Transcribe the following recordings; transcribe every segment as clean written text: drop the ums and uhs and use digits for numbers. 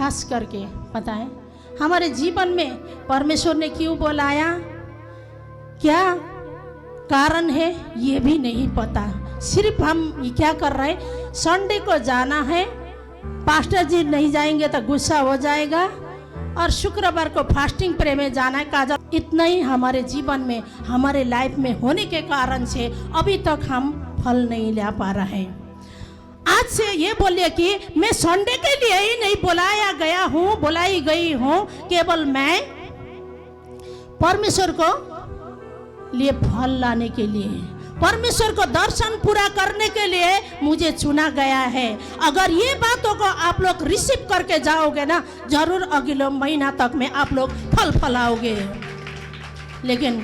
खास करके पता है हमारे जीवन में परमेश्वर ने क्यों बुलाया, क्या कारण है ये भी नहीं पता। सिर्फ हम क्या कर रहे हैं, संडे को जाना है, पास्टर जी नहीं जाएंगे तो गुस्सा हो जाएगा, और शुक्रवार को फास्टिंग प्रे में जाना है काजल। इतना ही हमारे जीवन में हमारे लाइफ में होने के कारण से अभी तक हम फल नहीं ला पा रहे हैं। आज से ये बोलिए कि मैं संडे के लिए ही नहीं बुलाई गई हूँ, केवल मैं परमेश्वर को लिए फल लाने के लिए, परमेश्वर को दर्शन पूरा करने के लिए मुझे चुना गया है। अगर ये बातों को आप लोग रिसीव करके जाओगे ना, जरूर अगले महीना तक में आप लोग फल फलाओगे। लेकिन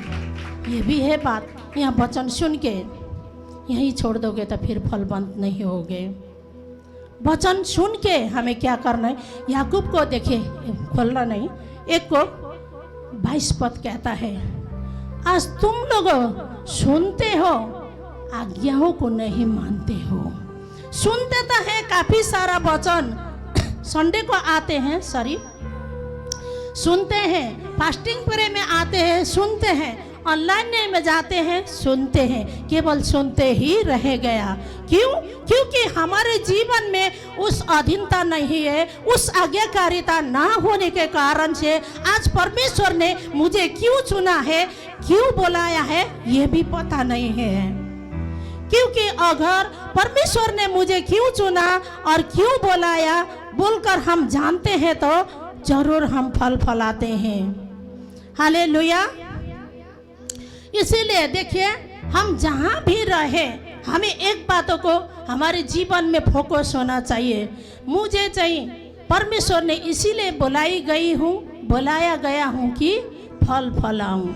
ये भी है बात, यहाँ वचन सुन के यहीं छोड़ दोगे तो फिर फलवंत नहीं होगे। वचन सुन के हमें क्या करना है, याकूब को देखे, खोलना नहीं, 1:22 पद कहता है, आज तुम लोग सुनते हो, आज्ञाओं को नहीं मानते हो। सुनते तो है काफी सारा वचन, संडे को आते हैं, सुनते हैं, फास्टिंग प्रे में आते हैं, सुनते हैं, ऑनलाइन में जाते हैं, सुनते हैं, केवल सुनते ही रह गया। क्यों? क्योंकि हमारे जीवन में उस अधीनता नहीं है, उस आज्ञाकारिता ना होने के कारण से आज परमेश्वर ने मुझे क्यों चुना है, क्यों बुलाया है, ये भी पता नहीं है। क्योंकि अगर परमेश्वर ने मुझे क्यों चुना और क्यों बुलाया बोलकर हम जानते हैं तो जरूर हम फल फलाते हैं। हालेलुया। इसीलिए देखिए, हम जहाँ भी रहे हमें एक बातों को हमारे जीवन में फोकस होना चाहिए। मुझे चाहिए, परमेश्वर ने इसीलिए बुलाया गया हूँ कि फल फलाऊं।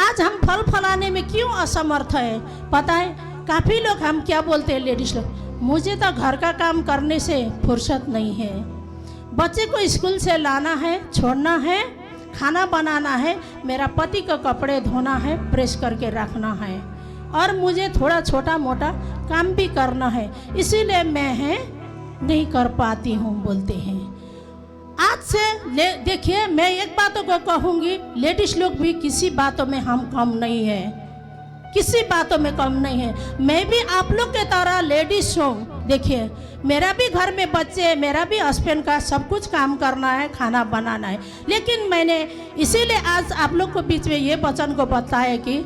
आज हम फल फलाने में क्यों असमर्थ है पता है? काफ़ी लोग हम क्या बोलते हैं, लेडीज लोग, मुझे तो घर का काम करने से फुर्सत नहीं है, बच्चे को स्कूल से लाना है, छोड़ना है, खाना बनाना है, मेरा पति का कपड़े धोना है, प्रेस करके रखना है, और मुझे थोड़ा छोटा मोटा काम भी करना है, इसीलिए मैं नहीं कर पाती हूँ बोलते हैं। आज से देखिए, मैं एक बातों को कहूँगी, लेडीज लोग भी किसी बातों में हम कम नहीं है, किसी बातों में कम नहीं है। मैं भी आप लोग के तरह लेडीज हूँ। देखिए, मेरा भी घर में बच्चे, मेरा भी हस्बैंड का सब कुछ काम करना है, खाना बनाना है, लेकिन मैंने इसीलिए आज आप लोग को बीच में ये वचन को बताया कि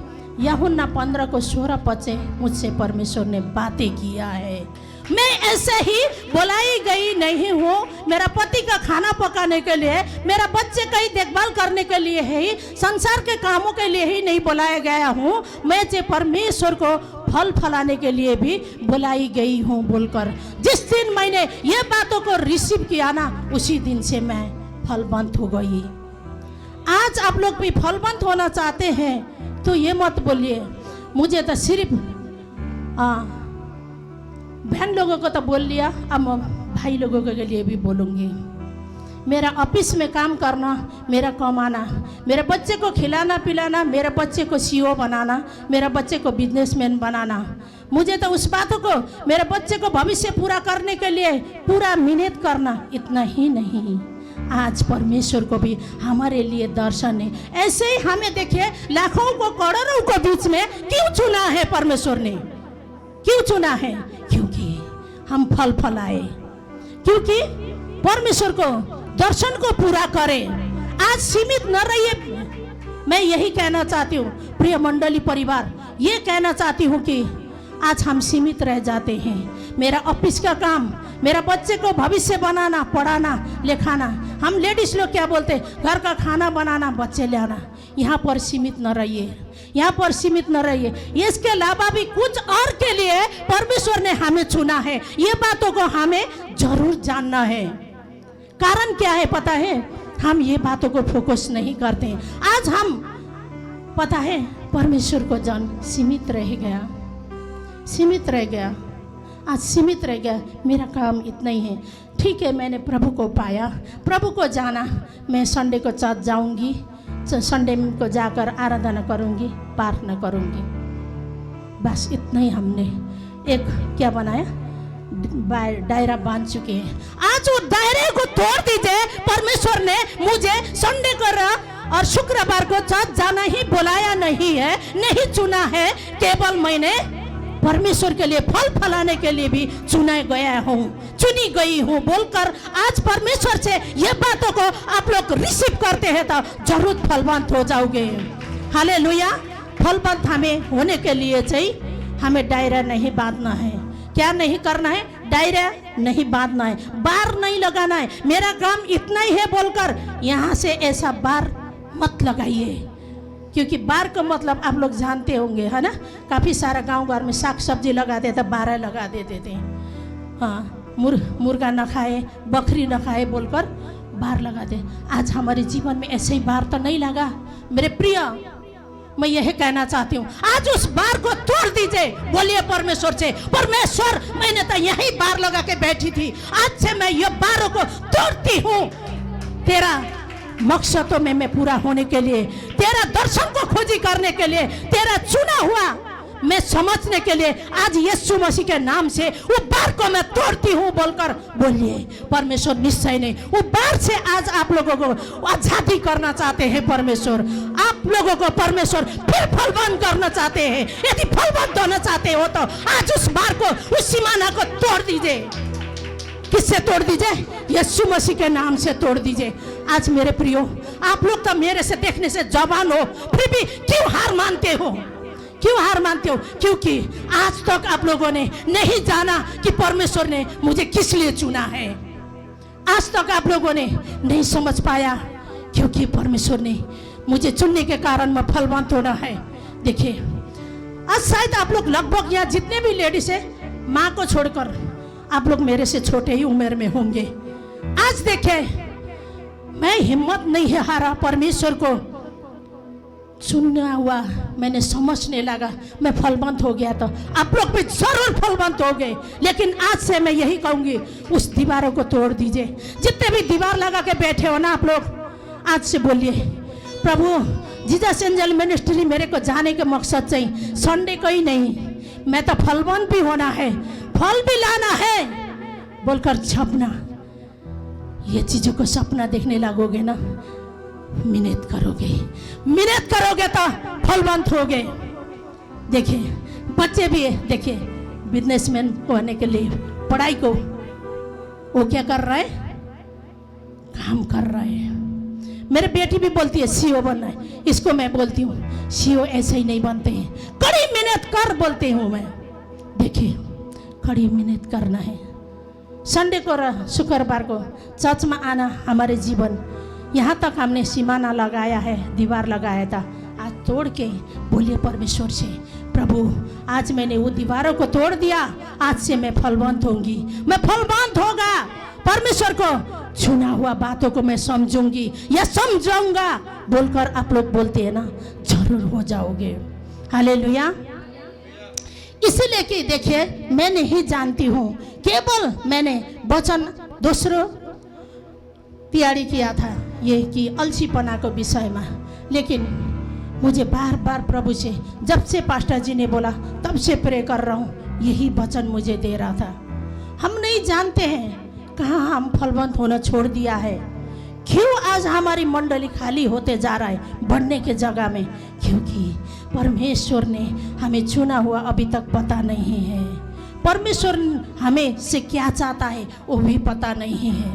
यूहन्ना 15:16 पद से मुझसे परमेश्वर ने बातें किया है। मैं ऐसे ही बुलाई गई नहीं हूँ, मेरा पति का खाना पकाने के लिए, मेरा बच्चे का ही देखभाल करने के लिए ही, संसार के कामों के लिए ही नहीं बुलाया गया हूँ, मैं जो परमेश्वर को फल फलाने के लिए भी बुलाई गई हूँ बोलकर जिस दिन मैंने ये बातों को रिसीव किया ना, उसी दिन से मैं फलवंत हो गई। आज आप लोग भी फलवंत होना चाहते हैं तो ये मत बोलिए मुझे तो सिर्फ बहन लोगों को तो बोल लिया, अब भाई लोगों के लिए भी बोलूँगी। मेरा ऑफिस में काम करना, मेरा कमाना, मेरे बच्चे को खिलाना पिलाना, मेरे बच्चे को सीईओ बनाना, मेरे बच्चे को बिजनेसमैन बनाना, मुझे तो उस बातों को, मेरे बच्चे को भविष्य पूरा करने के लिए पूरा मेहनत करना, इतना ही नहीं, आज परमेश्वर को भी हमारे लिए दर्शन है। ऐसे ही हमें देखिए, लाखों को करोड़ों को बीच में क्यों चुना है परमेश्वर ने, क्यों चुना है? क्योंकि हम फल फलाए, क्योंकि परमेश्वर को दर्शन को पूरा करें। आज सीमित न रहिए, मैं यही कहना चाहती हूँ प्रिय मंडली परिवार, ये कहना चाहती हूँ कि आज हम सीमित रह जाते हैं। मेरा ऑफिस का काम, मेरा बच्चे को भविष्य बनाना, पढ़ाना लिखाना, हम लेडीज लोग क्या बोलते, घर का खाना बनाना, बच्चे ले आना, यहाँ पर सीमित न रहिए, यहाँ पर सीमित न रहिए। इसके अलावा भी कुछ और के लिए परमेश्वर ने हमें चुना है, ये बातों को हमें जरूर जानना है। कारण क्या है पता है? हम ये बातों को फोकस नहीं करते। आज हम पता है परमेश्वर को जान सीमित रह गया, सीमित रह गया, आज सीमित रह गया। मेरा काम इतना ही है, ठीक है, मैंने प्रभु को पाया, प्रभु को जाना, मैं संडे को चर्च जाऊंगी, संडे को जाकर आराधना करूंगी, प्रार्थना करूंगी, बस इतना ही। हमने एक क्या बनाया, दायरा बांध चुके हैं। आज वो दायरे को तोड़ दीजिए मुझे संडे को और शुक्रवार को चर्च जाना ही बुलाया नहीं है, नहीं चुना है। केवल मैंने परमेश्वर के लिए फल फलाने के लिए भी चुना गया हूँ, चुनी गई हूँ बोलकर आज परमेश्वर से ये बातों को आप लोग रिसीव करते हैं तो जरूर फलवंत हो जाओगे। हालेलुया। फलवंत हमें होने के लिए चाहिए हमें दायरा नहीं बांधना है। क्या नहीं करना है? दायरा नहीं बांधना है, बार नहीं लगाना है। मेरा काम इतना ही है बोलकर यहाँ से ऐसा बार मत लगाइए, क्योंकि बार का मतलब आप लोग जानते होंगे, है ना। काफ़ी सारा गांव घर में साग सब्जी लगाते थे, बारह लगा देते थे। हाँ, मुर्गा न खाए, बकरी न खाए बोलकर बार लगाते। आज हमारे जीवन में ऐसे ही बार तो नहीं लगा मेरे प्रिय। मैं यही कहना चाहती हूँ, आज उस बार को तोड़ दीजिए। बोलिए परमेश्वर से, परमेश्वर मैंने तो यही बार लगा के बैठी थी, आज से मैं ये बारों को तोड़ती हूँ। तेरा मकसदों में मैं पूरा होने के लिए, तेरा दर्शन को खोजी करने के लिए, तेरा चुना हुआ मैं समझने के लिए आज यीशु मसीह के नाम से वो बार को मैं तोड़ती हूँ बोलकर बोलिए। परमेश्वर निश्चय नहीं वो बार से आज आप लोगों को आजादी करना चाहते हैं। परमेश्वर आप लोगों को परमेश्वर फिर फलवंत करना चाहते हैं। यदि फलवंत होना चाहते हो तो आज उस बार को, उस सीमाना को तोड़ दीजिए। किससे तोड़ दीजिए? यीशु मसीह के नाम से तोड़ दीजिए। आज मेरे प्रियो, आप लोग तो मेरे से देखने से जवान हो, फिर भी क्यों हार मानते हो? क्यों हार मानते हो? क्योंकि आज तक आप लोगों ने नहीं जाना कि परमेश्वर ने मुझे किस लिए चुना है। आज तक आप लोगों ने नहीं समझ पाया, क्योंकि परमेश्वर ने मुझे चुनने के कारण मैं फलवंत होना है। देखिए, आज शायद आप लोग लगभग यहाँ जितने भी लेडीज है, माँ को छोड़कर आप लोग मेरे से छोटे ही उम्र में होंगे। आज देखे, मैं हिम्मत नहीं है हारा, परमेश्वर को सुनना हुआ, मैंने समझने लगा, मैं फलवंत हो गया। तो आप लोग भी जरूर फलवंत हो गए। लेकिन आज से मैं यही कहूंगी, उस दीवारों को तोड़ दीजिए। जितने भी दीवार लगा के बैठे हो ना आप लोग, आज से बोलिए, प्रभु जीसस एंजल मिनिस्ट्री मेरे को जाने के मकसद चाहिए संडे को ही नहीं, मैं तो फलवंत भी होना है, फल भी लाना है बोलकर छपना। ये चीजों को सपना देखने लगोगे ना, मेहनत करोगे तो फलवंत होगे। देखिए, बच्चे भी है, देखिए बिजनेसमैन होने के लिए पढ़ाई को वो क्या कर रहा है? काम कर रहा है। मेरी बेटी भी बोलती है सीओ बनना है, इसको मैं बोलती हूँ सीओ ऐसे ही नहीं बनते हैं, कड़ी मेहनत कर बोलती हूँ मैं। देखिए, कड़ी मेहनत करना है। संडे को शुक्रवार को चर्च में आना हमारे जीवन, यहाँ तक हमने सीमाना लगाया है, दीवार लगाया था, आज तोड़ के बोलिए परमेश्वर से, प्रभु आज मैंने वो दीवारों को तोड़ दिया, आज से मैं फलवंत होंगी, मैं फलवंत होगा। परमेश्वर को चुना हुआ बातों को मैं समझूंगी या समझाऊंगा बोलकर आप लोग बोलते हैं ना, जरूर हो जाओगे। हालेलुया। इसीलिए कि देखिए, मैं नहीं जानती हूँ, केवल मैंने वचन दूसरों तैयारी किया था ये कि अलसीपना को विषय में, लेकिन मुझे बार बार प्रभु से, जब से पास्टर जी ने बोला तब से प्रे कर रहा हूँ, यही वचन मुझे दे रहा था। हम नहीं जानते हैं कहाँ हम फलवंत होना छोड़ दिया है, क्यों आज हमारी मंडली खाली होते जा रहा है बढ़ने के जगह में, क्योंकि परमेश्वर ने हमें चुना हुआ अभी तक पता नहीं है। परमेश्वर हमें से क्या चाहता है वो भी पता नहीं है।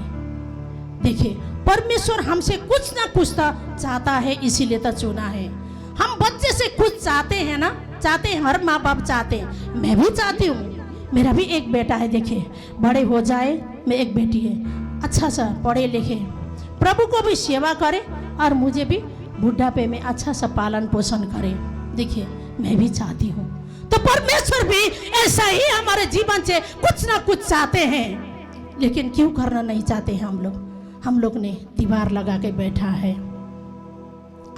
देखिए, परमेश्वर हमसे कुछ ना कुछ तो चाहता है, इसीलिए तो चुना है। हम बच्चे से कुछ चाहते हैं ना, चाहते हैं, हर माँ बाप चाहते हैं, मैं भी चाहती हूँ। मेरा भी एक बेटा है, देखिए बड़े हो जाए, मैं एक बेटी है, अच्छा सा पढ़े लिखे, प्रभु को भी सेवा करे और मुझे भी बुढ़ापे में अच्छा सा पालन पोषण करे। देखिए, मैं भी चाहती हूँ। तो परमेश्वर भी ऐसा ही हमारे जीवन से कुछ ना कुछ चाहते हैं, लेकिन क्यों करना नहीं चाहते हैं हम लोग ने दीवार लगा के बैठा है।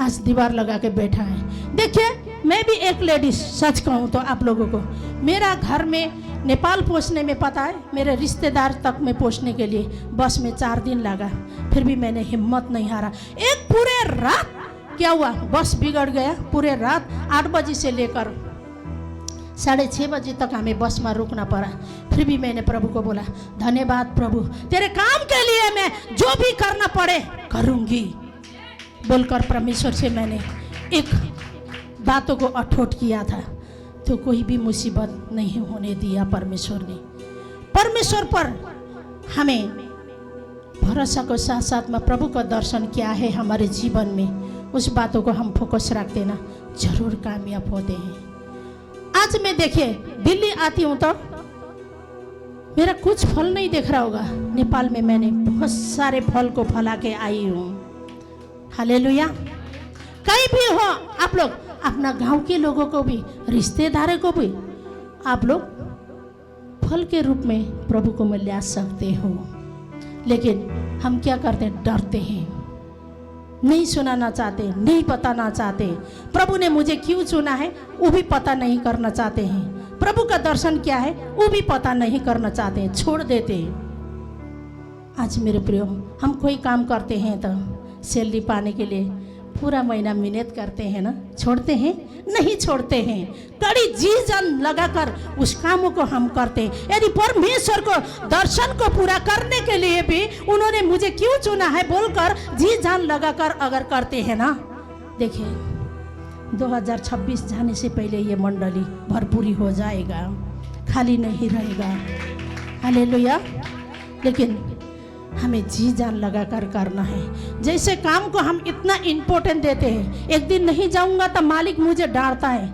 आज दीवार लगा के बैठा है। देखिए, मैं भी एक लेडीज, सच कहूँ तो आप लोगों को, मेरा घर में नेपाल पहुँचने में पता है, मेरे रिश्तेदार तक में पहुँचने के लिए बस में 4 दिन लगा, फिर भी मैंने हिम्मत नहीं हारा। एक पूरे रात क्या हुआ, बस बिगड़ गया, पूरे रात 8 बजे से लेकर 6:30 बजे तक हमें बस में रुकना पड़ा। फिर भी मैंने प्रभु को बोला, धन्यवाद प्रभु, तेरे काम के लिए मैं जो भी करना पड़े करूँगी बोलकर परमेश्वर से मैंने एक बातों को अठोट किया था। तो कोई भी मुसीबत नहीं होने दिया परमेश्वर ने। परमेश्वर पर हमें भरोसा को साथ साथ में प्रभु का दर्शन क्या है हमारे जीवन में, उस बातों को हम फोकस रखते ना, जरूर कामयाब होते हैं। आज मैं देखिए दिल्ली आती हूँ तो मेरा कुछ फल नहीं दिख रहा होगा। नेपाल में मैंने बहुत सारे फल को फला के आई हूँ। हालेलुया। कहीं भी हो आप लोग, अपना गांव के लोगों को भी, रिश्तेदारों को भी आप लोग फल के रूप में प्रभु को में ला सकते हो। लेकिन हम क्या करते हैं, डरते हैं, नहीं सुनाना चाहते, नहीं बताना चाहते। प्रभु ने मुझे क्यों चुना है वो भी पता नहीं करना चाहते हैं। प्रभु का दर्शन क्या है वो भी पता नहीं करना चाहते हैं, छोड़ देते हैं। आज मेरे प्रियो, हम कोई काम करते हैं तो सैलरी पाने के लिए पूरा महीना मेहनत करते हैं ना, छोड़ते हैं? नहीं छोड़ते हैं। कड़ी जी जान लगाकर उस कामों को हम करते हैं। यदि परमेश्वर को दर्शन को पूरा करने के लिए भी उन्होंने मुझे क्यों चुना है बोलकर जी जान लगाकर अगर करते हैं ना, देखिए 2026 जाने से पहले ये मंडली भरपूरी हो जाएगा, खाली नहीं रहेगा। हालेलुया। लेकिन हमें जी जान लगा कर करना है। जैसे काम को हम इतना इम्पोर्टेंट देते हैं, एक दिन नहीं जाऊंगा तो मालिक मुझे डांटता है।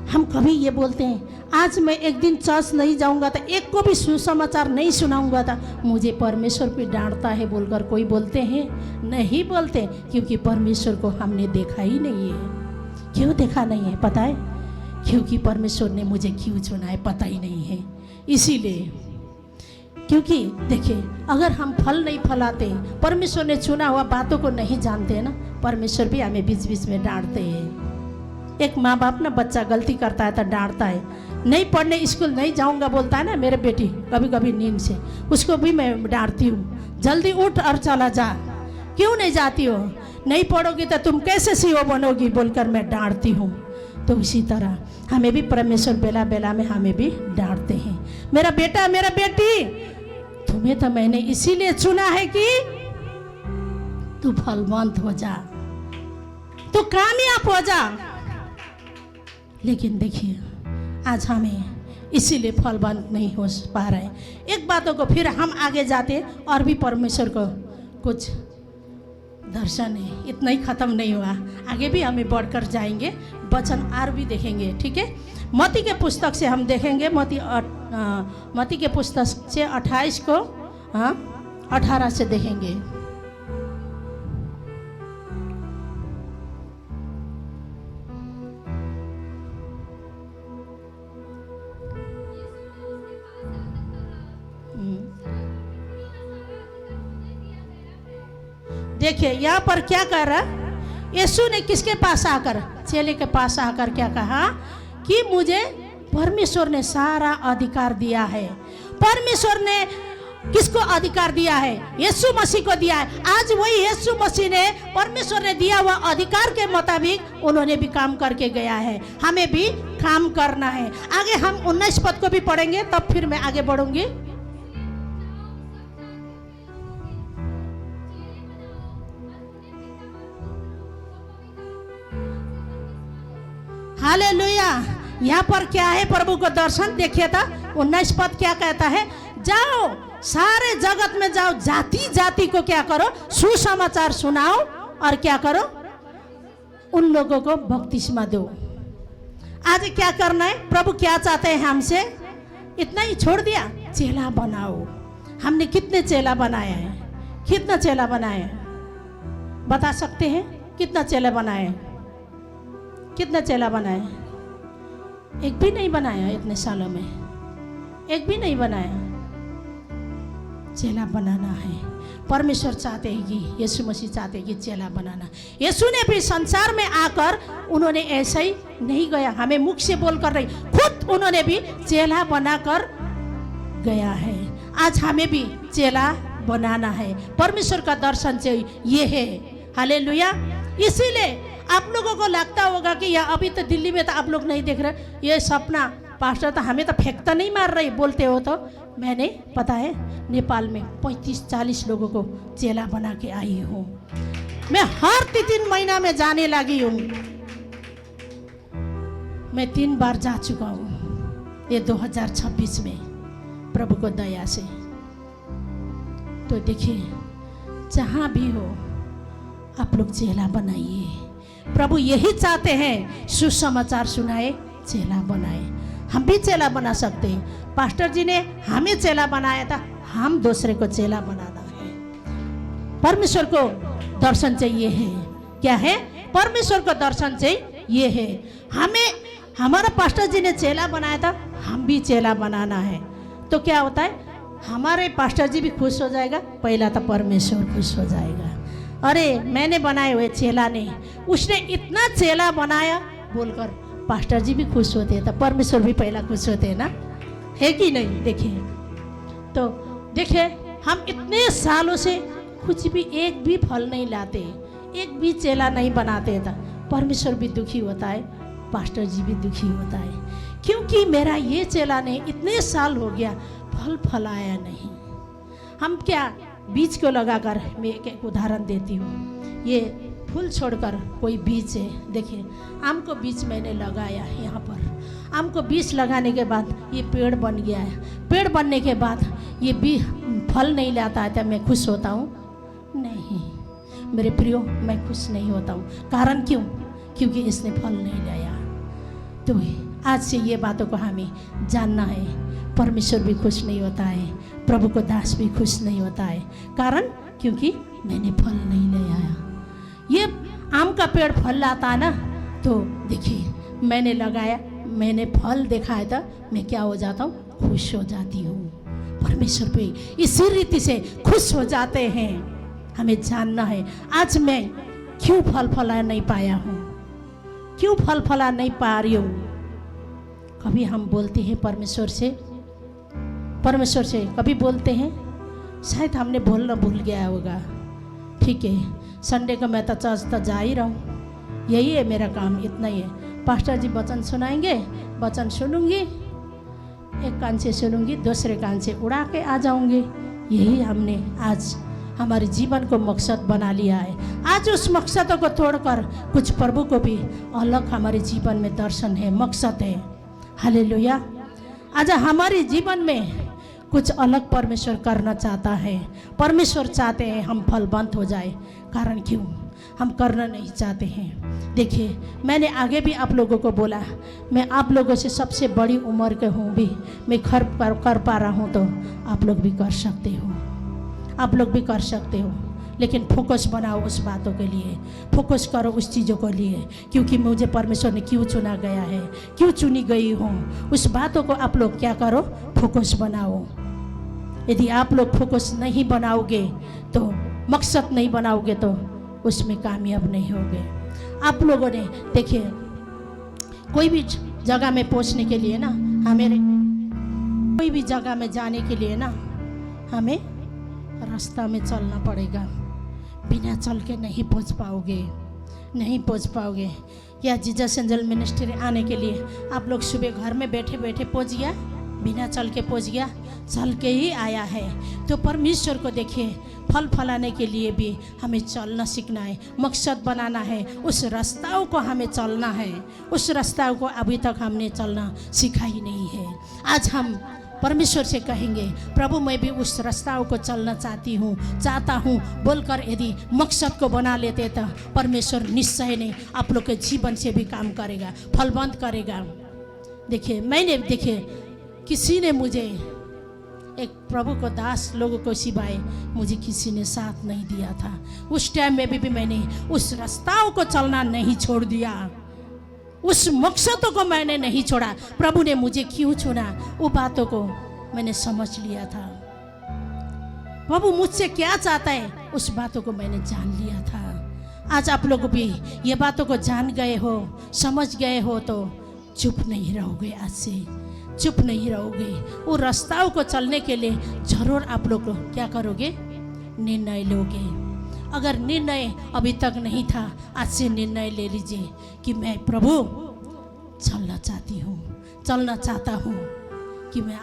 हम कभी ये बोलते हैं, आज मैं एक दिन चर्च नहीं जाऊंगा तो एक को भी सुसमाचार नहीं सुनाऊंगा तो मुझे परमेश्वर भी डांटता है बोलकर कोई बोलते हैं? नहीं बोलते, क्योंकि परमेश्वर को हमने देखा ही नहीं है। क्यों देखा नहीं है पता है? क्योंकि परमेश्वर ने मुझे क्यों चुना है पता ही नहीं है। इसीलिए, क्योंकि देखिए अगर हम फल नहीं फलाते, परमेश्वर ने चुना हुआ बातों को नहीं जानते हैं ना, परमेश्वर भी हमें बीच बीच में डांटते हैं। एक माँ बाप ना बच्चा गलती करता है तो डांटता है। नहीं पढ़ने स्कूल नहीं जाऊंगा बोलता है ना मेरे बेटी कभी कभी नींद से, उसको भी मैं डांटती हूँ, जल्दी उठ और चला जा, क्यों नहीं जाती हो, नहीं पढ़ोगी तो तुम कैसे सीओ बनोगी बोलकर मैं डांटती हूँ। तो इसी तरह हमें भी परमेश्वर बेला बेला में हमें भी डांटते हैं। मेरा बेटा, मेरा बेटी, तुम्हें तो मैंने इसीलिए चुना है कि तू फलवंत हो जा, तू कामयाब हो जा। लेकिन देखिए आज हमें इसीलिए फलवंत नहीं हो पा रहे हैं। एक बातों को फिर हम आगे जाते और भी परमेश्वर को कुछ दर्शन है, इतना ही खत्म नहीं हुआ, आगे भी हमें बढ़कर जाएंगे, वचन और भी देखेंगे। ठीक है, मत्ती के पुस्तक से हम देखेंगे, मत्ती के पुस्तक से 28 को 18 से देखेंगे। देखिए यहाँ पर क्या कर रहा, यीशु ने किसके पास आकर, चेले के पास आकर क्या कहा कि मुझे परमेश्वर ने सारा अधिकार दिया है। परमेश्वर ने किसको अधिकार दिया है? यीशु मसीह को दिया है। आज वही यीशु मसीह ने परमेश्वर ने दिया हुआ अधिकार के मुताबिक उन्होंने भी काम करके गया है, हमें भी काम करना है। आगे हम 19 पद को भी पढ़ेंगे, तब फिर मैं आगे बढ़ूंगी। हालेलुया। यहाँ पर क्या है, प्रभु को दर्शन देखिए था 19 पद क्या कहता है, जाओ सारे जगत में जाओ, जाति जाति को क्या करो, सुसमाचार सुनाओ और क्या करो, उन लोगों को बपतिस्मा दो। आज क्या करना है, प्रभु क्या चाहते हैं हमसे? इतना ही छोड़ दिया, चेला बनाओ। हमने कितने चेला बनाए हैं? कितना चेला बनाए हैं बता सकते हैं? कितना चेला बनाए? कितना चेला बनाए? एक भी नहीं बनाया इतने सालों में, एक भी नहीं बनाया। चेला बनाना है। परमेश्वर चाहते हैं कि, यीशु मसीह चाहते हैं कि चेला बनाना। यीशु ने भी संसार में आकर उन्होंने ऐसा ही नहीं गया, हमें मुख से बोलकर नहीं, खुद उन्होंने भी चेला बनाकर गया है। आज हमें भी चेला बनाना है। परमेश्वर का दर्शन से ये है। हालेलुया। इसीलिए आप लोगों को लगता होगा कि यह अभी तो दिल्ली में तो आप लोग नहीं देख रहे, ये सपना पास्टर तो हमें तो फेंकता नहीं मार रही बोलते हो, तो मैंने पता है नेपाल में 35-40 लोगों को चेला बना के आई हूँ। मैं हर 3 महीना में जाने लगी हूँ। मैं 3 बार जा चुका हूँ ये 2026 में प्रभु को दया से। तो देखिए जहाँ भी हो आप लोग चेला बनाइए। प्रभु यही चाहते हैं, सुसमाचार सुनाए, चेला बनाए। हम भी चेला बना सकते हैं। पास्टर जी ने हमें चेला बनाया था, हम दूसरे को चेला बनाना है। परमेश्वर को दर्शन चाहिए है। क्या है? परमेश्वर को दर्शन चाहिए ये है। हमें हमारा पास्टर जी ने चेला बनाया था, हम भी चेला बनाना है। तो क्या होता है, हमारे पास्टर जी भी खुश हो जाएगा, पहला तो परमेश्वर खुश हो जाएगा। अरे मैंने बनाए हुए चेला ने, उसने इतना चेला बनाया बोलकर पास्टर जी भी खुश होते हैं, तो परमेश्वर भी पहला खुश होते हैं ना, है कि नहीं? देखिए तो देखिए हम इतने सालों से कुछ भी एक भी फल नहीं लाते, एक भी चेला नहीं बनाते था। परमेश्वर भी दुखी होता है, पास्टर जी भी दुखी होता है, क्योंकि मेरा ये चेला ने इतने साल हो गया फल फलाया नहीं। हम क्या बीज को लगाकर, मैं एक उदाहरण देती हूँ, ये फूल छोड़कर कोई बीज है। देखिए आम को बीज मैंने लगाया यहाँ पर, आम को बीज लगाने के बाद ये पेड़ बन गया है। पेड़ बनने के बाद ये भी फल नहीं लाता है, तो मैं खुश होता हूँ? नहीं मेरे प्रियो, मैं खुश नहीं होता हूँ। कारण क्यों? क्योंकि इसने फल नहीं लाया। तो आज से ये बातों को हमें जानना है। परमेश्वर भी खुश नहीं होता है, प्रभु को दास भी खुश नहीं होता है। कारण क्योंकि मैंने फल नहीं ले आया। ये आम का पेड़ फल लाता है ना, तो देखिए मैंने लगाया, मैंने फल दिखाया था, मैं क्या हो जाता हूँ? खुश हो जाती हूँ। परमेश्वर पे इसी रीति से खुश हो जाते हैं। हमें जानना है आज मैं क्यों फल फला नहीं पाया हूँ, क्यों फल फला नहीं पा रही हूँ। कभी हम बोलते हैं परमेश्वर से कभी बोलते हैं, शायद हमने बोलना भूल गया होगा। ठीक है, संडे को मैं तो चर्च तो जा ही रहा हूँ, यही है मेरा काम, इतना ही है। पास्टर जी वचन सुनाएंगे, वचन सुनूंगी, एक कान से सुनूंगी, दूसरे कान से उड़ा के आ जाऊंगी। यही हमने आज हमारे जीवन को मकसद बना लिया है। आज उस मकसदों को तोड़कर कुछ प्रभु को भी अलग हमारे जीवन में दर्शन है, मकसद है। हालेलुया। आज हमारे जीवन में कुछ अलग परमेश्वर करना चाहता है। परमेश्वर चाहते हैं हम फलवंत हो जाए। कारण क्यों? हम करना नहीं चाहते हैं। देखिए मैंने आगे भी आप लोगों को बोला, मैं आप लोगों से सबसे बड़ी उम्र के हूँ भी, मैं कर पा रहा हूँ, तो आप लोग भी कर सकते हो, आप लोग भी कर सकते हो। लेकिन फोकस बनाओ उस बातों के लिए, फोकस करो उस चीज़ों के लिए, क्योंकि मुझे परमेश्वर ने क्यों चुना गया है, क्यों चुनी गई हूँ, उस बातों को आप लोग क्या करो? फोकस बनाओ। यदि आप लोग फोकस नहीं बनाओगे, तो मकसद नहीं बनाओगे, तो उसमें कामयाब नहीं होगे। आप लोगों ने देखिए कोई भी जगह में पहुँचने के लिए ना, हमें कोई भी जगह में जाने के लिए ना, हमें रास्ता में चलना पड़ेगा। बिना चल के नहीं पहुंच पाओगे, नहीं पहुंच पाओगे। या जीसस एंजल मिनिस्ट्री आने के लिए आप लोग सुबह घर में बैठे बैठे पहुंच गया, बिना चल के पहुंच गया? चल के ही आया है। तो परमेश्वर को देखिए, फल फलाने के लिए भी हमें चलना सीखना है, मकसद बनाना है, उस रास्ताओं को हमें चलना है। उस रास्ताओं को अभी तक हमने चलना सीखा ही नहीं है। आज हम परमेश्वर से कहेंगे, प्रभु मैं भी उस रास्ताओं को चलना चाहता हूँ बोलकर यदि मकसद को बना लेते तो परमेश्वर निश्चय ने आप लोग के जीवन से भी काम करेगा, फलवंत करेगा। देखिए किसी ने मुझे, एक प्रभु को दास लोगों को सिवाय मुझे किसी ने साथ नहीं दिया था। उस टाइम में भी मैंने उस रास्ताओं को चलना नहीं छोड़ दिया, उस मकसदों को मैंने नहीं छोड़ा। प्रभु ने मुझे क्यों चुना, वो बातों को मैंने समझ लिया था। प्रभु मुझसे क्या चाहता है, उस बातों को मैंने जान लिया था। आज आप लोग भी ये बातों को जान गए हो, समझ गए हो, तो चुप नहीं रहोगे। आज से चुप नहीं रहोगे। वो रास्ताओं को चलने के लिए जरूर आप लोग क्या करोगे? निर्णय लोगे। अगर निर्णय अभी तक नहीं था, आज से निर्णय ले लीजिए कि मैं प्रभु चलना चाहती हूँ, चलना चाहता हूँ कि मैं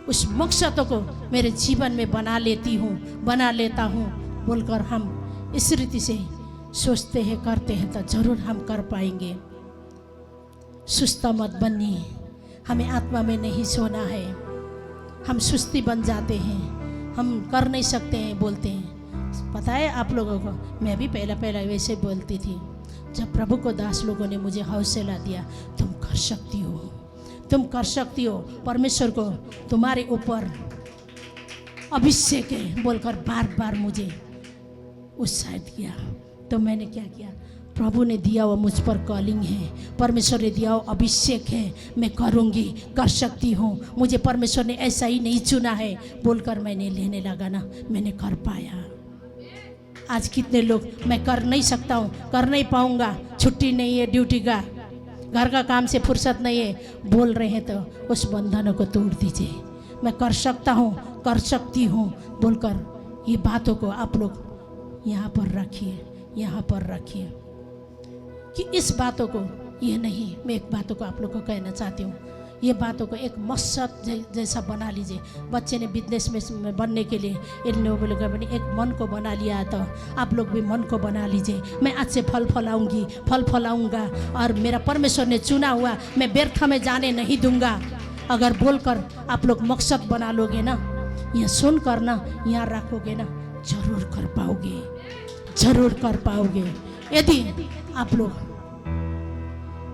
उस मकसद को मेरे जीवन में बना लेता हूँ बोलकर हम इस रीति से सोचते हैं, करते हैं तो जरूर हम कर पाएंगे। सुस्त मत बनिए, हमें आत्मा में नहीं सोना है। हम सुस्ती बन जाते हैं, हम कर नहीं सकते हैं बोलते हैं। पता है आप लोगों को, मैं भी पहला वैसे बोलती थी। जब प्रभु को दास लोगों ने मुझे हौसला दिया, तुम कर सकती हो, तुम कर सकती हो, परमेश्वर को तुम्हारे ऊपर अभिषेक है बोलकर बार बार मुझे उत्साहित किया। तो मैंने क्या किया, प्रभु ने दिया हुआ मुझ पर कॉलिंग है, परमेश्वर ने दिया हुआ अभिषेक है, मैं करूँगी, कर सकती हूँ, मुझे परमेश्वर ने ऐसा ही नहीं चुना है बोलकर मैंने लेने लगा ना, मैंने कर पाया। आज कितने लोग मैं कर नहीं सकता हूँ, कर नहीं पाऊँगा, छुट्टी नहीं है ड्यूटी का, घर का काम से फुर्सत नहीं है बोल रहे हैं, तो उस बंधनों को तोड़ दीजिए। मैं कर सकता हूँ, कर सकती हूँ बोलकर ये बातों को आप लोग यहाँ पर रखिए, यहाँ पर रखिए कि इस बातों को, ये नहीं, मैं एक बातों को आप लोग को कहना चाहती हूँ, ये बातों को एक मकसद जैसा बना लीजिए। बच्चे ने बिजनेस में बनने के लिए इन लोगों ने एक मन को बना लिया, तो आप लोग भी मन को बना लीजिए। मैं आज से फल फलाऊंगा और मेरा परमेश्वर ने चुना हुआ मैं व्यर्थ में जाने नहीं दूंगा। अगर बोलकर आप लोग मकसद बना लोगे ना, यह सुन कर ना, यहाँ रखोगे ना, जरूर कर पाओगे, जरूर कर पाओगे। यदि आप लोग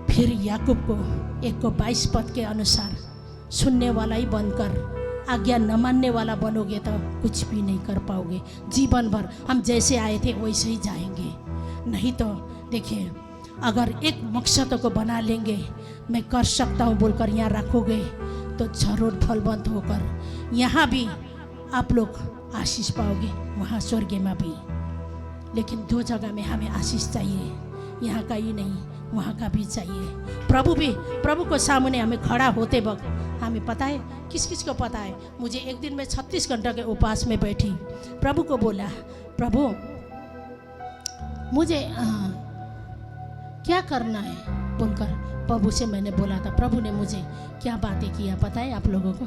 फिर याकूब को 1:22 पद के अनुसार सुनने वाला ही बनकर आज्ञा न मानने वाला बनोगे तो कुछ भी नहीं कर पाओगे। जीवन भर हम जैसे आए थे वैसे ही जाएंगे। नहीं तो देखिए, अगर एक मकसद को बना लेंगे, मैं कर सकता हूँ बोलकर यहाँ रखोगे तो जरूर फलवंत होकर यहाँ भी आप लोग आशीष पाओगे, वहाँ स्वर्ग में भी। लेकिन दो जगह में हमें आशीष चाहिए, यहाँ का ही नहीं, वहाँ का भी चाहिए। प्रभु को सामने हमें खड़ा होते वक्त हमें पता है, किस किस को पता है, मुझे एक दिन में 36 घंटा के उपवास में बैठी, प्रभु को बोला, प्रभु मुझे क्या करना है बोलकर प्रभु से मैंने बोला था। प्रभु ने मुझे क्या बातें किया पता है आप लोगों को,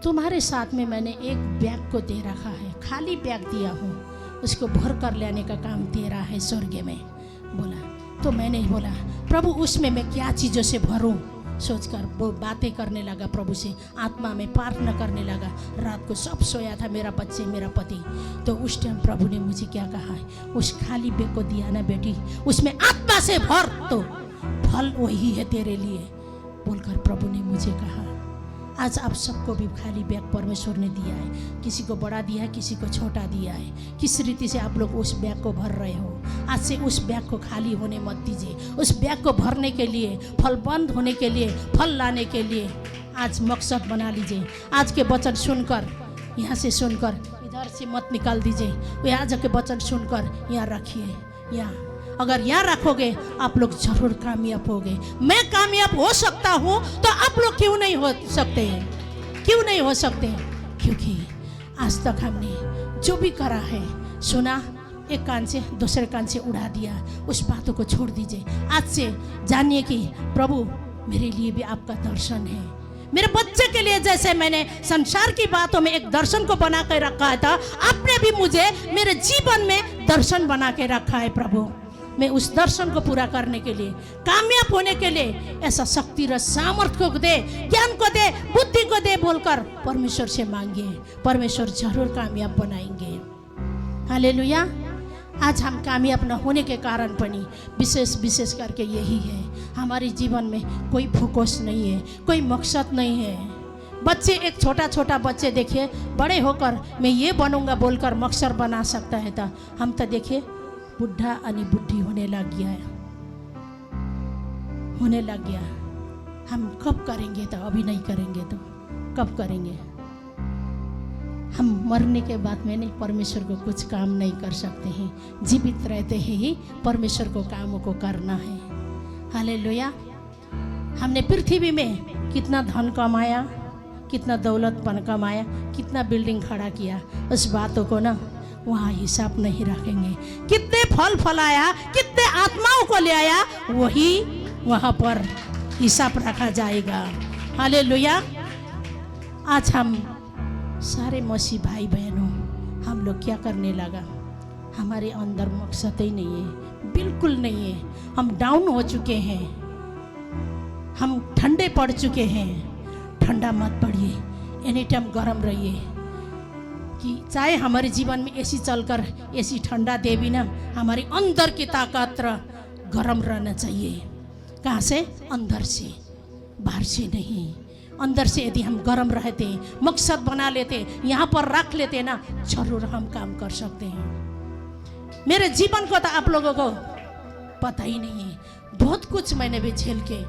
तुम्हारे साथ में मैंने एक बैग को दे रखा है, खाली बैग दिया हूँ, उसको भर कर लाने का काम तेरा है स्वर्ग में बोला। तो मैंने बोला, प्रभु उसमें मैं क्या चीज़ों से भरूं, सोचकर वो बातें करने लगा प्रभु से, आत्मा में प्रार्थना करने लगा। रात को सब सोया था, मेरा बच्चे, मेरा पति। तो उस टाइम प्रभु ने मुझे क्या कहा है, उस खाली बैग को दिया ना बेटी, उसमें आत्मा से भर तो फल वही है तेरे लिए बोलकर प्रभु ने मुझे कहा। आज आप सबको भी खाली बैग परमेश्वर ने दिया है, किसी को बड़ा दिया है, किसी को छोटा दिया है। किस रीति से आप लोग उस बैग को भर रहे हो, आज से उस बैग को खाली होने मत दीजिए। उस बैग को भरने के लिए, फलबंद होने के लिए, फल लाने के लिए आज मकसद बना लीजिए। आज के वचन सुनकर, यहाँ से सुनकर इधर से मत निकाल दीजिए, वे आज के वचन सुनकर यहाँ रखिए। यहाँ अगर यहाँ रखोगे आप लोग जरूर कामयाब होगे। मैं कामयाब हो सकता हूँ तो आप लोग क्यों नहीं हो सकते, क्यों नहीं हो सकते? क्योंकि आज तक हमने जो भी करा है, सुना, एक कान से दूसरे कान से उड़ा दिया, उस बातों को छोड़ दीजिए। आज से जानिए कि प्रभु मेरे लिए भी आपका दर्शन है। मेरे बच्चे के लिए जैसे मैंने संसार की बातों में एक दर्शन को बना के रखा था, आपने भी मुझे मेरे जीवन में दर्शन बना के रखा है। प्रभु मैं उस दर्शन को पूरा करने के लिए, कामयाब होने के लिए ऐसा शक्ति र सामर्थ्य को दे, ज्ञान को दे, बुद्धि को दे बोलकर परमेश्वर से मांगिए। परमेश्वर जरूर कामयाब बनाएंगे। हालेलुया। आज हम कामयाब न होने के कारण पनि विशेष करके यही है, हमारे जीवन में कोई फोकस नहीं है, कोई मकसद नहीं है। बच्चे, एक छोटा बच्चे देखिए, बड़े होकर मैं ये बनूंगा बोलकर मकसद बना सकता है, तो हम तो देखिए बुढ़ा अनि बुढ़ी होने लग गया। हम कब करेंगे? तो अभी नहीं करेंगे तो कब करेंगे? हम मरने के बाद में नहीं, परमेश्वर को कुछ काम नहीं कर सकते हैं। जीवित रहते ही परमेश्वर को कामों को करना है। हालेलुया। हमने पृथ्वी में कितना धन कमाया, कितना दौलत कमाया, कितना बिल्डिंग खड़ा किया, उस बातों को ना वहाँ हिसाब नहीं रखेंगे। कितने फल फलाया, कितने आत्माओं को ले आया, वही वहाँ पर हिसाब रखा जाएगा। हालेलुया। आज हम सारे मसीह भाई बहनों, हम लोग क्या करने लगा, हमारे अंदर मकसद ही नहीं है, बिल्कुल नहीं है। हम डाउन हो चुके हैं, हम ठंडे पड़ चुके हैं। ठंडा मत पड़िए, एनी टाइम गर्म रहिए। कि चाहे हमारे जीवन में ऐसी चलकर ऐसी ठंडा दे भी ना, हमारी अंदर की ताकत गर्म रहना चाहिए। कहाँ से? अंदर से, बाहर से नहीं। अंदर से यदि हम गर्म रहते, मकसद बना लेते, यहाँ पर रख लेते ना, जरूर हम काम कर सकते हैं। मेरे जीवन को तो आप लोगों को पता ही नहीं है, बहुत कुछ मैंने भी झेल के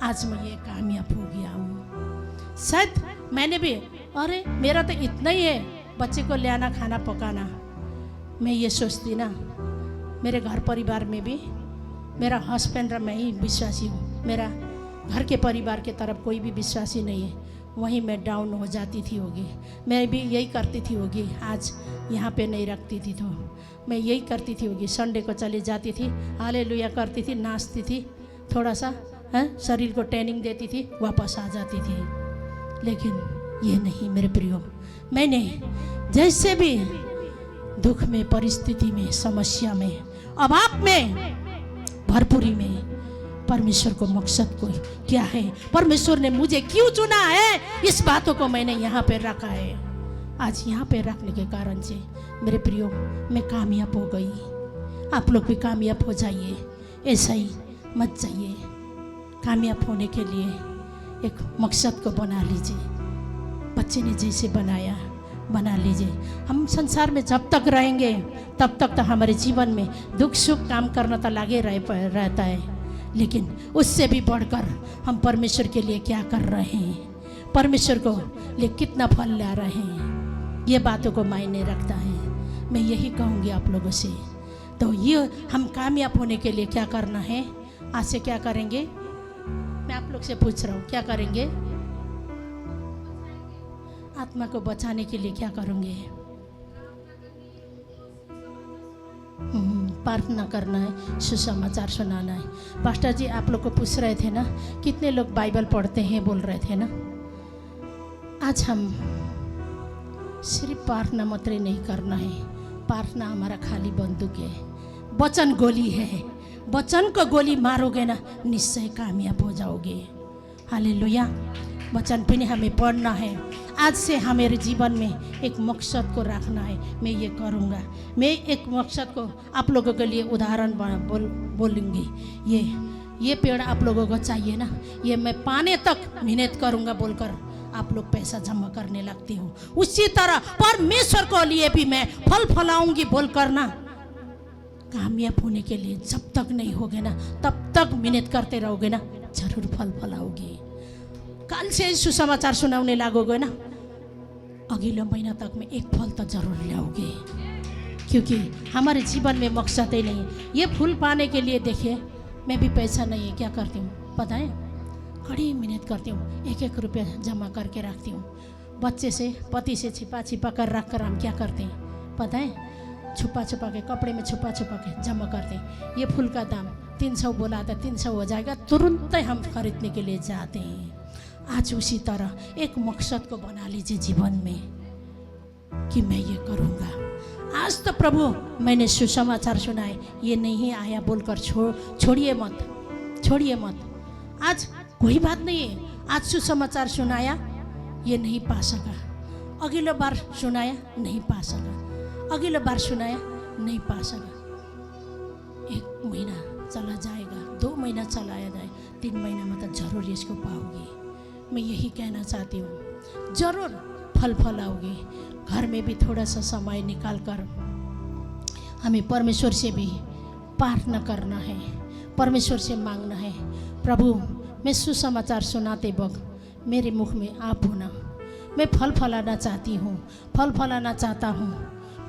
आज मैं ये कामयाब हो गया हूँ। शायद मैंने भी, अरे मेरा तो इतना ही है, बच्चे को ले आना, खाना पकाना। मैं ये सोचती ना, मेरे घर परिवार में भी मेरा हस्बैंड और मैं ही विश्वासी हूँ, मेरा घर के परिवार के तरफ कोई भी विश्वासी नहीं है। वहीं मैं डाउन हो जाती थी होगी, मैं भी यही करती थी होगी। आज यहाँ पे नहीं रखती थी तो मैं यही करती थी होगी। संडे को चली जाती थी, हालेलुया करती थी, नाचती थी, थोड़ा सा शरीर को ट्रेनिंग देती थी, वापस आ जाती थी। लेकिन ये नहीं मेरे प्रियो, मैंने जैसे भी दुख में, परिस्थिति में, समस्या में, अभाव में, भरपूरी में, परमेश्वर को मकसद को क्या है, परमेश्वर ने मुझे क्यों चुना है, इस बातों को मैंने यहाँ पे रखा है। आज यहाँ पे रखने के कारण से मेरे प्रियो मैं कामयाब हो गई। आप लोग भी कामयाब हो जाइए, ऐसा ही मत जाइए। कामयाब होने के लिए एक मकसद को बना लीजिए, बच्चे ने जैसे बनाया बना लीजिए। हम संसार में जब तक रहेंगे तब तक तो हमारे जीवन में दुख सुख काम करना तो लगे रहता है, लेकिन उससे भी बढ़कर हम परमेश्वर के लिए क्या कर रहे हैं, परमेश्वर को लिए कितना फल ला रहे हैं, ये बातों को मायने रखता है। मैं यही कहूँगी आप लोगों से। तो ये हम कामयाब होने के लिए क्या करना है, आज से क्या करेंगे, मैं आप लोग से पूछ रहा हूँ, क्या करेंगे? आत्मा को बचाने के लिए क्या करोगे? प्रार्थना करना है, सुसमाचार सुनाना है। पास्टर जी आप लोग को पूछ रहे थे ना, कितने लोग बाइबल पढ़ते हैं, बोल रहे थे ना। आज हम सिर्फ प्रार्थना मात्र नहीं करना है, प्रार्थना हमारा खाली बंदूक है, वचन गोली है। वचन को गोली मारोगे ना, निश्चय कामयाब हो जाओगे। हालेलुया। वचन भी हमें पढ़ना है। आज से हमारे जीवन में एक मकसद को रखना है, मैं ये करूँगा। मैं एक मकसद को आप लोगों के लिए उदाहरण बोलूँगी। ये पेड़ आप लोगों को चाहिए ना, ये मैं पाने तक मेहनत करूँगा बोलकर आप लोग पैसा जमा करने लगती हो। उसी तरह परमेश्वर को लिए भी मैं फल फलाऊंगी बोलकर ना, कामयाब होने के लिए जब तक नहीं होगे ना, तब तक मेहनत करते रहोगे ना, जरूर फल फलाओगे। कल से सुसमाचार सुनाउने लागोगे ना, अगले महीना तक में एक फल तो जरूर लाओगे, क्योंकि हमारे जीवन में मकसद ही नहीं। ये फूल पाने के लिए देखिए, मैं भी पैसा नहीं है, क्या करती हूँ पता है, कड़ी मेहनत करती हूँ, एक एक रुपया जमा करके रखती हूँ। बच्चे से, पति से छिपा छिपा कर रख कर हम क्या करते हैं पता है, छुपा छुपा के कपड़े में छुपा छुपा के जमा करते हैं। ये फूल का दाम 300 बोला था, 300 हो जाएगा, तुरंत हम खरीदने के लिए जाते हैं। आज उसी तरह एक मकसद को बना लीजिए जीवन में कि मैं ये करूँगा। आज तो प्रभु मैंने सुसमाचार सुनाए, ये नहीं आया बोलकर छोड़िए मत। आज कोई बात नहीं है, आज सुसमाचार सुनाया, ये नहीं पा सका, अगले बार सुनाया नहीं पा सका, अगले बार सुनाया नहीं पा सका। 1 महीना चला जाएगा, 2 महीना चलाया जाए, 3 महीना में तो जरूर इसको पाओगे। मैं यही कहना चाहती हूँ, जरूर फल फलाओगे। घर में भी थोड़ा सा समय निकाल कर हमें परमेश्वर से भी प्रार्थना करना है, परमेश्वर से मांगना है, प्रभु मैं सुसमाचार सुनाते वक्त मेरे मुख में आप होना, मैं फल फलाना चाहती हूँ, फल फलाना चाहता हूँ,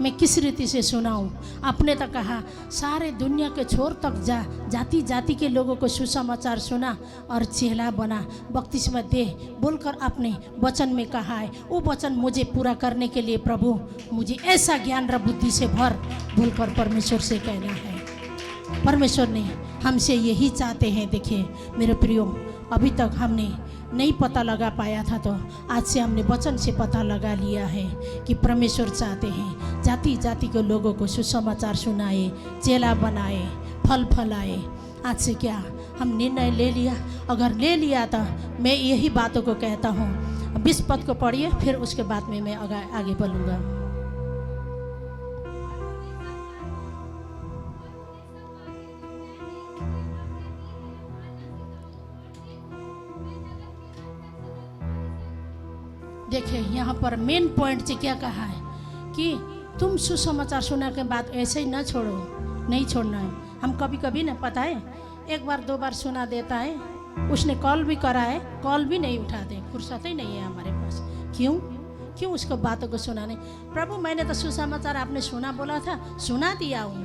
मैं किस रीति से सुनाऊँ। आपने तो कहा सारे दुनिया के छोर तक जाति जाति के लोगों को सुसमाचार सुना और चेला बना, बपतिस्मा दे बोलकर आपने वचन में कहा है। वो वचन मुझे पूरा करने के लिए प्रभु मुझे ऐसा ज्ञान और बुद्धि से भर बोलकर परमेश्वर से कहना है। परमेश्वर ने हमसे यही चाहते हैं। देखिए मेरे प्रियो, अभी तक हमने नहीं पता लगा पाया था, तो आज से हमने वचन से पता लगा लिया है कि परमेश्वर चाहते हैं जाति जाति के लोगों को सुसमाचार सुनाए, चेला बनाए, फल फलाए। आज से क्या हम निर्णय ले लिया? अगर ले लिया तो मैं यही बातों को कहता हूँ। 20 पद को पढ़िए, फिर उसके बाद में मैं आगे बढ़ूँगा। देखिए यहाँ पर मेन पॉइंट से क्या कहा है कि तुम सुसमाचार सुना के बाद ऐसे ही न छोड़ो, नहीं छोड़ना है। हम कभी कभी ना, पता है, 1 बार 2 बार सुना देता है, उसने कॉल भी करा है, कॉल भी नहीं उठाते, फुर्सत ही नहीं है हमारे पास। क्यों उसको बातों को सुनाने? प्रभु मैंने तो सुसमाचार आपने सुना बोला था, सुना दिया हूँ,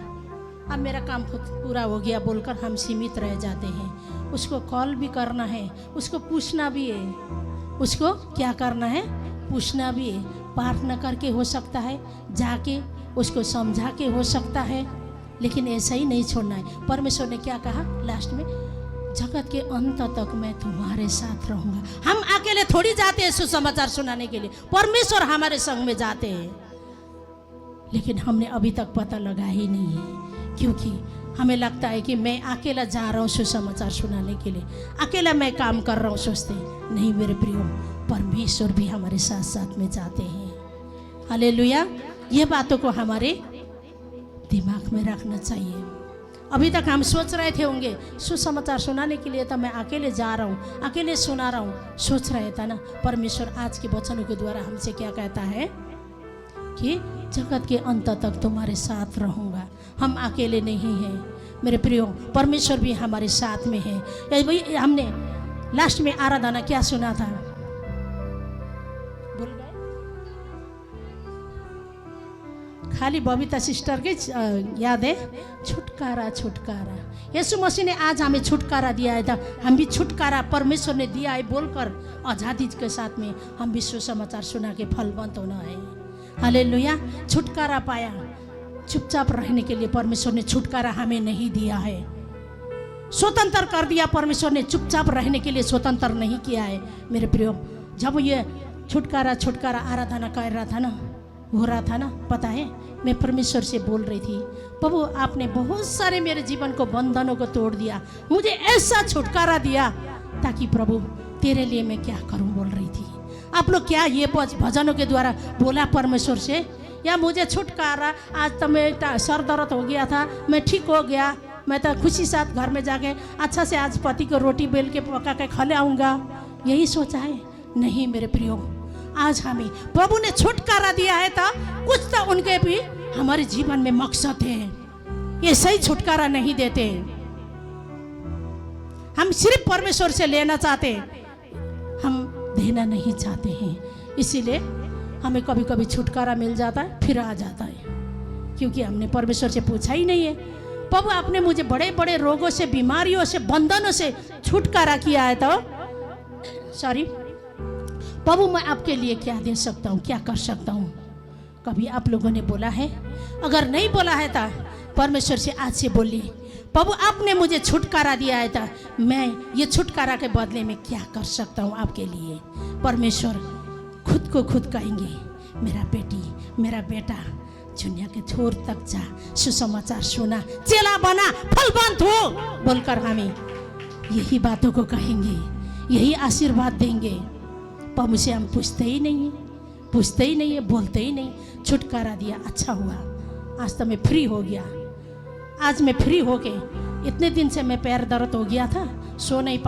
अब मेरा काम खुद पूरा हो गया बोलकर हम सीमित रह जाते हैं। उसको कॉल भी करना है, उसको पूछना भी है, उसको क्या करना है, पूछना भी है। प्रार्थना करके हो सकता है, जाके उसको समझा के हो सकता है, लेकिन ऐसा ही नहीं छोड़ना है। परमेश्वर ने क्या कहा लास्ट में? जगत के अंत तक मैं तुम्हारे साथ रहूंगा। हम अकेले थोड़ी जाते हैं सुसमाचार सुनाने के लिए, परमेश्वर हमारे संग में जाते हैं, लेकिन हमने अभी तक पता लगा ही नहीं है, क्योंकि हमें लगता है कि मैं अकेला जा रहा हूँ सुसमाचार सुनाने के लिए, अकेला मैं काम कर रहा हूँ। सोचते नहीं मेरे प्रियो, परमेश्वर भी हमारे साथ साथ में जाते हैं। हालेलुया। ये बातों को हमारे दिमाग में रखना चाहिए। अभी तक हम सोच रहे थे होंगे सुसमाचार सुनाने के लिए तो मैं अकेले जा रहा हूँ, अकेले सुना रहा हूँ, सोच रहे था ना। परमेश्वर आज के वचनों के द्वारा हमसे क्या कहता है कि जगत के अंत तक तुम्हारे साथ रहूँगा। हम अकेले नहीं हैं मेरे प्रियो, परमेश्वर भी हमारे साथ में है। भाई हमने लास्ट में आराधना क्या सुना था, भूल गए? खाली बबीता सिस्टर के याद है, छुटकारा छुटकारा। यीशु मसीह ने आज हमें छुटकारा दिया है, था हम भी छुटकारा परमेश्वर ने दिया है बोलकर आज़ादी के साथ में हम भी सुसमाचार सुना के फलवंत होना है। हालेलुया। छुटकारा पाया, चुपचाप रहने के लिए परमेश्वर ने छुटकारा हमें नहीं दिया है, स्वतंत्र कर दिया परमेश्वर ने। चुपचाप रहने के लिए स्वतंत्र नहीं किया है मेरे प्रियो। जब ये छुटकारा छुटकारा आराधना कर रहा था ना, हो रहा था ना, पता है मैं परमेश्वर से बोल रही थी, प्रभु आपने बहुत सारे मेरे जीवन को बंधनों को तोड़ दिया, मुझे ऐसा छुटकारा दिया ताकि प्रभु तेरे लिए मैं क्या करूं बोल रही थी। आप लोग क्या ये भजनों के द्वारा बोला परमेश्वर से, या मुझे छुटकारा, आज तो मैं सर दर्द हो गया था, मैं ठीक हो गया, मैं तो खुशी साथ घर में जाके अच्छा से आज पति को रोटी बेल के पका के खा ले आऊँगा, यही सोचा है? नहीं मेरे प्रियो, आज हमें प्रभु ने छुटकारा दिया है तो कुछ तो उनके भी हमारे जीवन में मकसद है। ये सही छुटकारा नहीं देते, हम सिर्फ परमेश्वर से लेना चाहते, हम देना नहीं चाहते हैं। इसीलिए हमें कभी कभी छुटकारा मिल जाता है फिर आ जाता है, क्योंकि हमने परमेश्वर से पूछा ही नहीं है। प्रभु आपने मुझे बड़े बड़े रोगों से, बीमारियों से, बंधनों से छुटकारा किया है, तो सॉरी प्रभु मैं आपके लिए क्या दे सकता हूँ, क्या कर सकता हूँ? कभी आप लोगों ने बोला है? अगर नहीं बोला है तो परमेश्वर से आज से बोलिए, प्रभु आपने मुझे छुटकारा दिया है तो मैं ये छुटकारा के बदले में क्या कर सकता हूँ आपके लिए। परमेश्वर खुद को खुद कहेंगे, मेरा बेटी, मेरा बेटा, दुनिया के छोर तक जा, सुसमाचार सुना, चेला बना, फलवंत हो बोलकर हमें यही बातों को कहेंगे, यही आशीर्वाद देंगे। पर मुझे हम पूछते ही नहीं है, बोलते ही नहीं। छुटकारा दिया, अच्छा हुआ, आज तो मैं फ्री हो गया। आज मैं फ्री हो के, इतने दिन से मैं पैर दर्द हो गया था, सो नहीं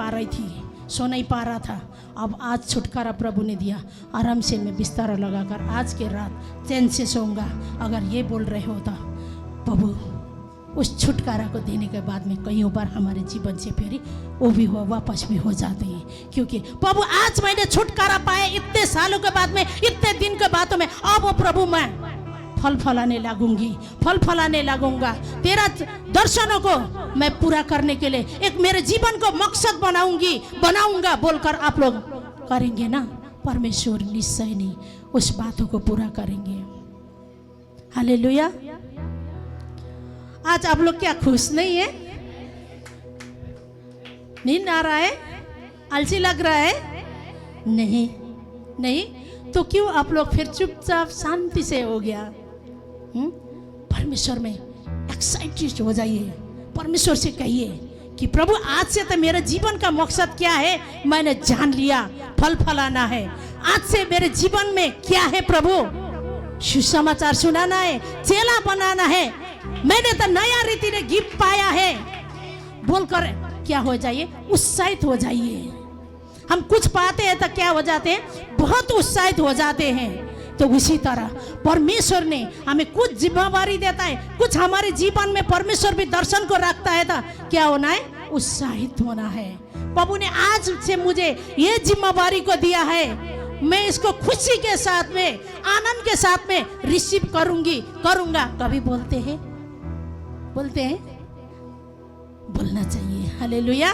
पा रहा था, अब आज छुटकारा प्रभु ने दिया, आराम से मैं बिस्तर लगाकर आज के रात चैन से सोऊंगा। अगर ये बोल रहे हो तो प्रभु उस छुटकारा को देने के बाद में कई बार हमारे जीवन से फिर वो भी वापस भी हो जाते हैं, क्योंकि प्रभु आज मैंने छुटकारा पाया इतने सालों के बाद में, इतने दिन के बाद में, अब वो प्रभु मैं फल फलाने लगूंगा, तेरा दर्शनों को मैं पूरा करने के लिए एक मेरे जीवन को मकसद बनाऊंगा बोलकर आप लोग करेंगे ना, परमेश्वर निश्चय नहीं उस बातों को पूरा करेंगे। हालेलुया। आज आप लोग क्या खुश नहीं है? नींद आ रहा है? आलसी लग रहा है? नहीं नहीं, तो क्यों आप लोग फिर चुपचाप शांति से हो गया? परमेश्वर में एक्साइटेड हो जाइए, परमेश्वर से कहिए कि प्रभु आज से तो मेरे जीवन का मकसद क्या है मैंने जान लिया, फल फलाना है। आज से मेरे जीवन में क्या है प्रभु? सुसमाचार सुनाना है, चेला बनाना है। मैंने तो नया रीति ने गिफ्ट पाया है बोलकर क्या हो जाइए? उत्साहित हो जाइए। हम कुछ पाते हैं तो क्या हो जाते हैं? बहुत उत्साहित हो जाते हैं। तो उसी तरह परमेश्वर ने हमें कुछ जिम्मेवारी देता है, कुछ हमारे जीवन में परमेश्वर भी दर्शन को रखता है तो क्या होना है? उत्साहित होना है। प्रभु ने आज से मुझे ये जिम्मेवारी को दिया है, मैं इसको खुशी के साथ में, आनंद के साथ में रिसीव करूंगा। कभी बोलते हैं बोलना चाहिए। हालेलुया।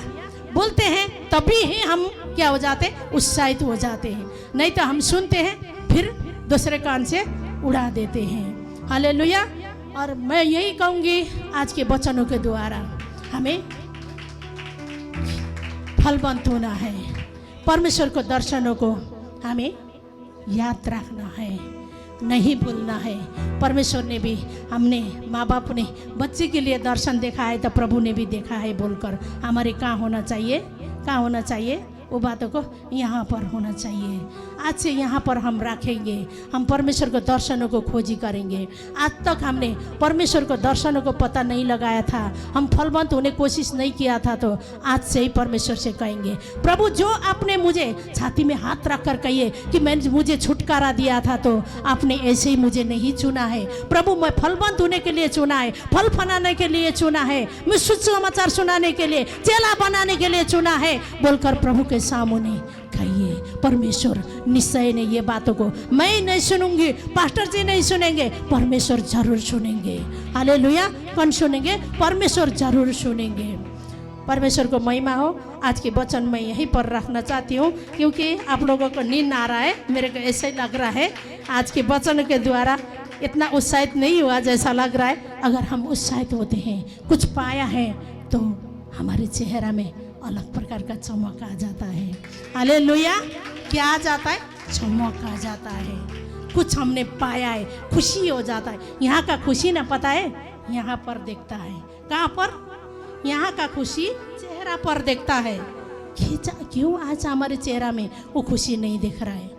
बोलते हैं तभी ही हम क्या हो जाते हैं? उत्साहित हो जाते हैं। नहीं तो हम सुनते हैं फिर दूसरे कान से उड़ा देते हैं। हालेलुया। और मैं यही कहूंगी आज के वचनों के द्वारा हमें फलवंत होना है। परमेश्वर को दर्शनों को हमें याद रखना है, नहीं भूलना है। परमेश्वर ने भी, हमने माँ बाप ने बच्चे के लिए दर्शन देखा है तो प्रभु ने भी देखा है बोलकर हमारे कहाँ होना चाहिए? वो बातों को यहाँ पर होना चाहिए। आज से यहाँ पर हम रखेंगे, हम परमेश्वर को दर्शनों को खोजी करेंगे। आज तक हमने परमेश्वर को दर्शनों को पता नहीं लगाया था, हम फलवंत होने कोशिश नहीं किया था, तो आज से ही परमेश्वर से कहेंगे प्रभु जो आपने मुझे छाती में हाथ रख कर कहिए कि मैंने मुझे छुटकारा दिया था तो आपने ऐसे ही मुझे नहीं चुना है प्रभु। मैं फलवंत होने के लिए चुना है, फल फलाने के लिए चुना है, मैं सुसमाचार सुनाने के लिए, चेला बनाने के लिए चुना है बोलकर प्रभु के सामने कहिए। परमेश्वर निश्चय ने ये बातों को मैं नहीं सुनूंगी, पास्टर जी नहीं सुनेंगे, परमेश्वर जरूर सुनेंगे। हालेलुया। कौन सुनेंगे? परमेश्वर जरूर सुनेंगे। परमेश्वर को महिमा हो। आज के वचन मैं यहीं पर रखना चाहती हूँ क्योंकि आप लोगों को नींद आ रहा है, मेरे को ऐसे ही लग रहा है आज के वचन के द्वारा इतना उत्साहित नहीं हुआ जैसा लग रहा है। अगर हम उत्साहित होते हैं, कुछ पाया है, तो हमारे चेहरा में अलग प्रकार का चमक आ जाता है। हालेलुया। क्या आ जाता है? चमक आ जाता है। कुछ हमने पाया है, खुशी हो जाता है। यहाँ का खुशी ना पता है, यहाँ पर देखता है। कहाँ पर? यहाँ का खुशी चेहरा पर देखता है। क्यों आज हमारे चेहरा में वो खुशी नहीं दिख रहा है?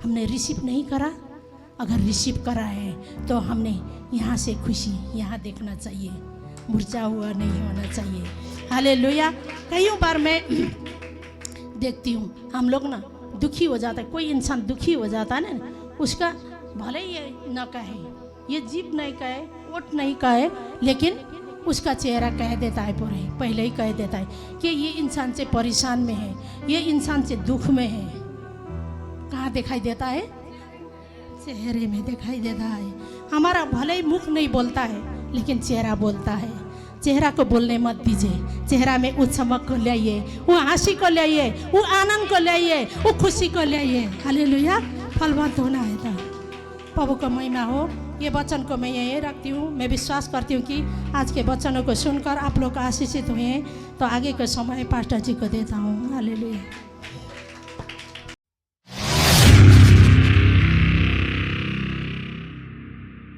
हमने रिसीव नहीं करा। अगर रिसीव करा है तो हमने यहाँ से खुशी यहाँ देखना चाहिए, मुरझा हुआ नहीं होना चाहिए। हालेलुया। कई बार मैं देखती हूँ हम लोग ना दुखी हो जाता है, कोई इंसान दुखी हो जाता है ना, उसका भले ही ये न कहे, ये जीभ नहीं कहे, ओठ नहीं कहे, लेकिन उसका चेहरा कह देता है, पहले ही कह देता है कि ये इंसान से परेशान में है, ये इंसान से दुख में है। कहाँ दिखाई देता है? चेहरे में दिखाई देता है। हमारा भले ही मुख नहीं बोलता है लेकिन चेहरा बोलता है। चेहरा को बोलने मत दीजिए, चेहरा में उस चमक को लाइए, वो हंसी को लाइए, वो आनंद को लाइए, वो खुशी को लाइए। हालेलुया। फलवंत होना है तो प्रभु का महिमा हो। ये वचन को मैं यही रखती हूँ। मैं विश्वास करती हूँ कि आज के वचनों को सुनकर आप लोग आशीषित हुए हैं। तो आगे का समय पास्टर जी को देता हूँ। हालेलुया।